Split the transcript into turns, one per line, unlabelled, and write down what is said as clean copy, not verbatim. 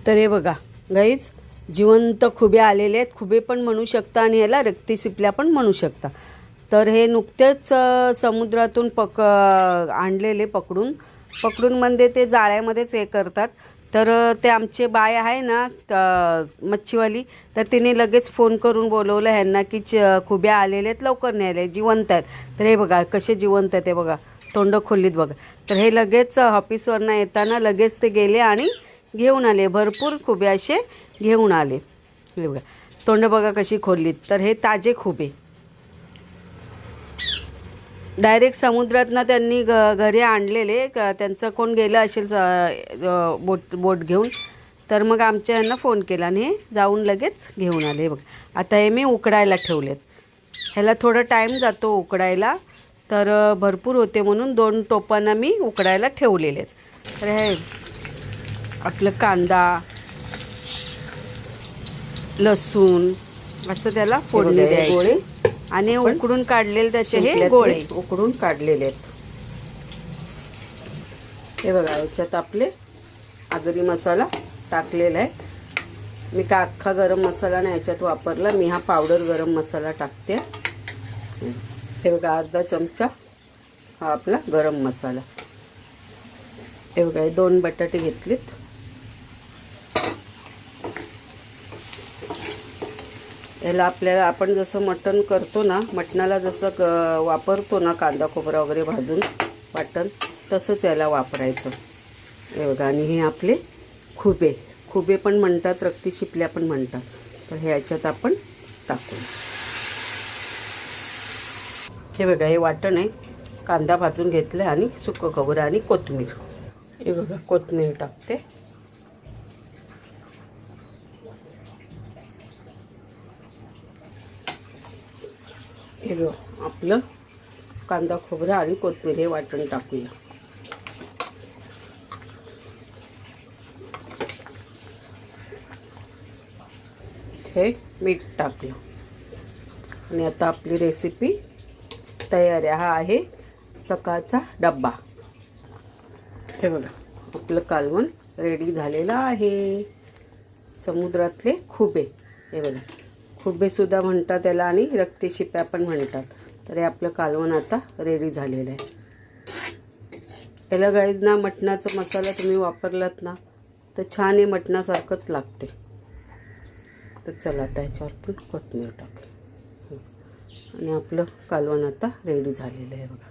तर हे बघा गाईज, जिवंत खुबे आलेले आहेत. खुबे पण म्हणू शकता आणि ह्याला रक्ती शिपल्या पण म्हणू शकता. तर हे नुकतेच समुद्रातून आणलेले पकडून म्हणजे ते जाळ्यामध्येच हे करतात. तर ते आमचे बाय आहे ना मच्छीवाली, तर तिने लगेच फोन करून बोलवलं ह्यांना की खुब्या आलेले आहेत, लवकर न्यायला, जिवंत आहेत. तर हे बघा कसे जिवंत आहेत, हे बघा तोंड खोलीत बघा. तर हे लगेच ऑफिसवरनं येताना लगेच ते गेले आणि घेऊन आले. भरपूर खुबे असे घेऊन आले. हे बघा तोंड बघा कशी खोलीत. तर हे ताजे खुबे डायरेक्ट समुद्रातनं त्यांनी घरी आणलेले. त्यांचं कोण गेलं असेल बोट घेऊन, तर मग आमच्या यांना फोन केला आणि हे जाऊन लगेच घेऊन आले. बघ आता हे मी उकडायला ठेवलेत. ह्याला थोडं टाईम जातो उकडायला, तर भरपूर होते म्हणून 2 टोपांना मी उकडायला ठेवलेले आहेत. तर हे आपलं कांदा लसूण असं त्याला फोडणी द्यायची आणि उकडून काढलेले त्याचे हे गोळे उकडून काढलेले आहेत. हे बघा याच्यात आपले आगरी मसाला टाकलेला आहे. मी का अख्खा गरम मसाला नाही याच्यात वापरला, मी हा पावडर गरम मसाला टाकते. हे बघा अर्धा चमचा हा आपला गरम मसाला. हे बघा 2 बटाटे घेतलेत. याला आपल्याला आपण जसं मटण करतो ना, मटणाला जसं वापरतो ना कांदा खोबरा वगैरे भाजून वाटण, तसंच याला वापरायचं. हे बघा आणि हे आपले खुबे पण म्हणतात, रक्ती शिपल्या पण म्हणतात. तर हे याच्यात आपण टाकू. हे बघा हे वाटण आहे. कांदा भाजून घेतलं आणि सुकं खोबरं आणि कोथिंबीर. हे बघा कोथिंबीर टाकते. हे बघ आपलं कांदा खोबरं आणि कोथिंबीर हे वाटण टाकूया. हे मीठ टाकलं आणि आता आपली रेसिपी तयार आहे. हा आहे सकाळचा डब्बा. हे बघा आपलं कालवण रेडी झालेलं आहे. समुद्रातले खुबे, हे बघा खुबेसुद्धा म्हणतात त्याला आणि रक्ती शिप्या पण म्हणतात. तर हे आपलं कालवण आता रेडी झालेलं आहे. याला गाईज ना मटणाचा मसाला तुम्ही वापरलात ना तर छान आहे, मटणासारखंच लागते. तर चला आता ह्याच्यावर पण कोथिंबीर टाकू आणि आपलं कालवण आता रेडी झालेलं आहे बघा.